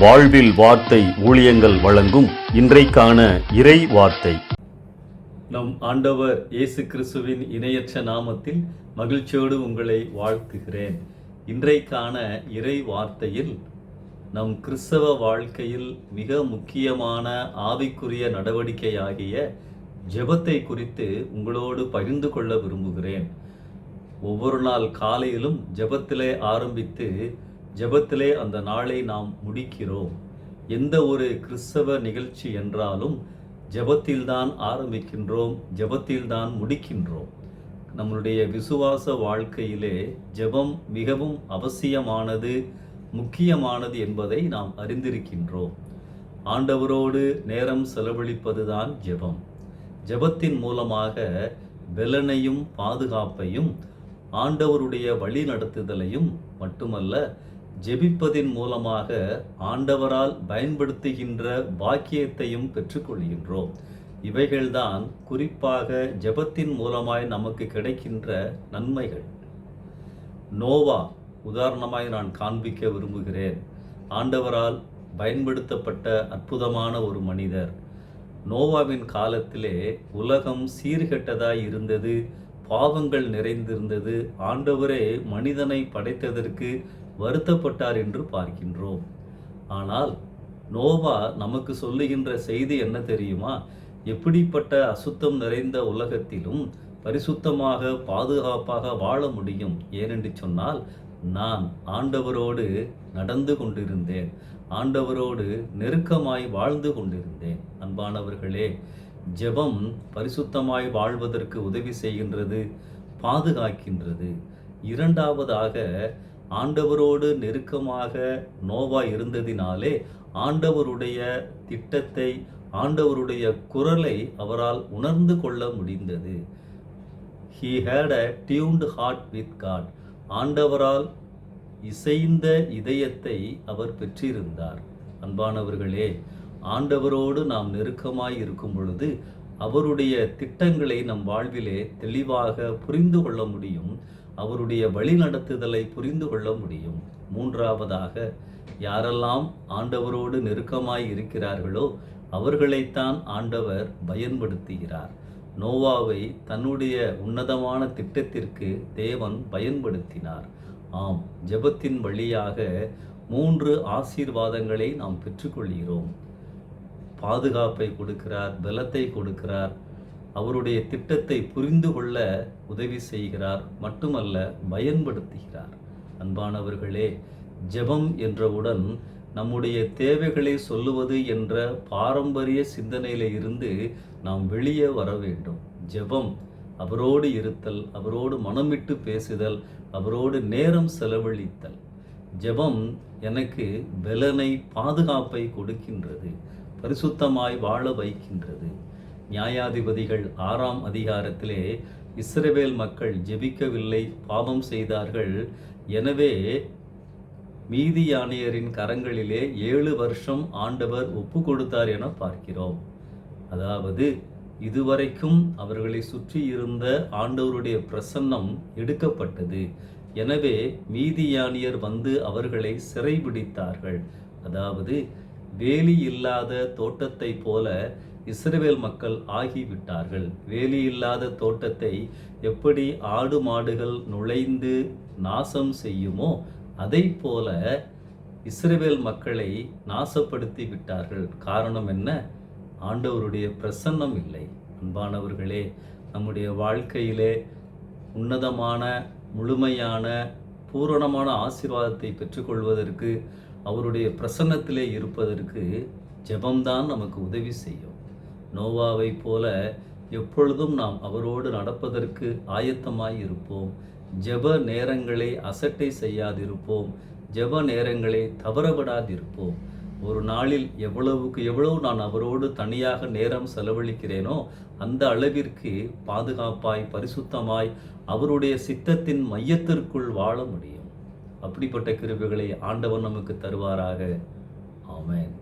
வாழ்வில் வார்த்தை ஊழியங்கள் வழங்கும் இன்றைக்கான இறை வார்த்தை. நம் ஆண்டவர் இயேசு கிறிஸ்துவின் இணையற்ற நாமத்தில் மகிழ்ச்சியோடு உங்களை வாழ்த்துகிறேன். இன்றைக்கான இறை வார்த்தையில் நம் கிறிஸ்தவ வாழ்க்கையில் மிக முக்கியமான ஆவிக்குரிய நடவடிக்கையாகிய ஜெபத்தை குறித்து உங்களோடு பகிர்ந்து கொள்ள விரும்புகிறேன். ஒவ்வொரு நாள் காலையிலும் ஜெபத்திலே ஆரம்பித்து ஜெபத்திலே அந்த நாளை நாம் முடிக்கிறோம். எந்த ஒரு கிறிஸ்தவ நிகழ்ச்சி என்றாலும் ஜெபத்தில்தான் ஆரம்பிக்கின்றோம், ஜெபத்தில்தான் முடிக்கின்றோம். நம்முடைய விசுவாச வாழ்க்கையிலே ஜெபம் மிகவும் அவசியமானது, முக்கியமானது என்பதை நாம் அறிந்திருக்கின்றோம். ஆண்டவரோடு நேரம் செலவழிப்பதுதான் ஜெபம். ஜெபத்தின் மூலமாக பலனையும் பாதுகாப்பையும் ஆண்டவருடைய வழி நடத்துதலையும் மட்டுமல்ல, ஜெபிப்பதின் மூலமாக ஆண்டவரால் பயன்படுத்துகின்ற பாக்கியத்தையும் பெற்றுக்கொள்கின்றோம். இவைகள்தான் குறிப்பாக ஜெபத்தின் மூலமாய் நமக்கு கிடைக்கின்ற நன்மைகள். நோவா உதாரணமாய் நான் காண்பிக்க விரும்புகிறேன். ஆண்டவரால் பயன்படுத்தப்பட்ட அற்புதமான ஒரு மனிதர். நோவாவின் காலத்திலே உலகம் சீர்கெட்டதாய் இருந்தது, பாவங்கள் நிறைந்திருந்தது. ஆண்டவரே மனிதனை படைத்ததற்கு வருத்தப்பட்டார் என்று பார்க்கின்றோம். ஆனால் நோவா நமக்கு சொல்லுகின்ற செய்தி என்ன தெரியுமா? எப்படிப்பட்ட அசுத்தம் நிறைந்த உலகத்திலும் பரிசுத்தமாக பாதுகாப்பாக வாழ முடியும். ஏனென்று சொன்னால், நான் ஆண்டவரோடு நடந்து கொண்டிருந்தேன், ஆண்டவரோடு நெருக்கமாய் வாழ்ந்து கொண்டிருந்தேன். அன்பானவர்களே, ஜெபம் பரிசுத்தமாய் வாழ்வதற்கு உதவி செய்கின்றது, பாதுகாக்கின்றது. இரண்டாவதாக, ஆண்டவரோடு நெருக்கமாக நோவா இருந்ததினாலே ஆண்டவருடைய திட்டத்தை, ஆண்டவருடைய குரலை அவரால் உணர்ந்து கொள்ள முடிந்தது. He had a tuned heart with God. ஆண்டவரால் இசைந்த இதயத்தை அவர் பெற்றிருந்தார். அன்பானவர்களே, ஆண்டவரோடு நாம் நெருக்கமாய் இருக்கும் பொழுது அவருடைய திட்டங்களை நம் வாழ்விலே தெளிவாக புரிந்து கொள்ள முடியும், அவருடைய வழி நடத்துதலை புரிந்து கொள்ள முடியும். மூன்றாவதாக, யாரெல்லாம் ஆண்டவரோடு நெருக்கமாய் இருக்கிறார்களோ அவர்களைத்தான் ஆண்டவர் பயன்படுத்துகிறார். நோவாவை தன்னுடைய உன்னதமான திட்டத்திற்கு தேவன் பயன்படுத்தினார். ஆம், ஜெபத்தின் வழியாக 3 ஆசீர்வாதங்களை நாம் பெற்றுக்கொள்கிறோம். பாதுகாப்பை கொடுக்கிறார், பலத்தை கொடுக்கிறார், அவருடைய திட்டத்தை புரிந்து கொள்ள உதவி செய்கிறார், மட்டுமல்ல பயன்படுத்துகிறார். அன்பானவர்களே, ஜெபம் என்றவுடன் நம்முடைய தேவைகளை சொல்லுவது என்ற பாரம்பரிய சிந்தனையில இருந்து நாம் வெளியே வர வேண்டும். ஜெபம் அவரோடு இருத்தல், அவரோடு மனமிட்டு பேசுதல், அவரோடு நேரம் செலவழித்தல். ஜெபம் எனக்கு பலனை, பாதுகாப்பை கொடுக்கின்றது, பரிசுத்தமாய் வாழ வைக்கின்றது. நியாயாதிபதிகள் 6ஆம் அதிகாரத்திலே இஸ்ரவேல் மக்கள் ஜெபிக்கவில்லை, பாவம் செய்தார்கள். எனவே மீதியானியரின் கரங்களிலே 7 வருஷம் ஆண்டவர் ஒப்பு கொடுத்தார் என பார்க்கிறோம். அதாவது இதுவரைக்கும் அவர்களை சுற்றி இருந்த ஆண்டவருடைய பிரசன்னம் எடுக்கப்பட்டது. எனவே மீதியானியர் வந்து அவர்களை சிறைபிடித்தார்கள். அதாவது வேலி இல்லாத தோட்டத்தை போல இஸ்ரவேல் மக்கள் ஆகிவிட்டார்கள். வேலி இல்லாத தோட்டத்தை எப்படி ஆடு மாடுகள் நுழைந்து நாசம் செய்யுமோ அதை போல இஸ்ரவேல் மக்களை நாசப்படுத்தி விட்டார்கள். காரணம் என்ன? ஆண்டவருடைய பிரசன்னம் இல்லை. அன்பானவர்களே, நம்முடைய வாழ்க்கையிலே உன்னதமான, முழுமையான, பூரணமான ஆசீர்வாதத்தை பெற்றுக்கொள்வதற்கு, அவருடைய பிரசன்னத்திலே இருப்பதற்கு ஜெபம்தான் நமக்கு உதவி செய்யும். நோவாவை போல எப்பொழுதும் நாம் அவரோடு நடப்பதற்கு ஆயத்தமாய் இருப்போம். ஜெப நேரங்களை அசட்டை செய்யாதிருப்போம், ஜெப நேரங்களை தவறவிடாதிருப்போம். ஒரு நாளில் எவ்வளவுக்கு எவ்வளவு நான் அவரோடு தனியாக நேரம் செலவழிக்கிறேனோ அந்த அளவிற்கு பாதுகாப்பாய், பரிசுத்தமாய் அவருடைய சித்தத்தின் மையத்திற்குள் வாழ முடியும். அப்படிப்பட்ட கிருபைகளை ஆண்டவர் நமக்கு தருவாராக. ஆமென்.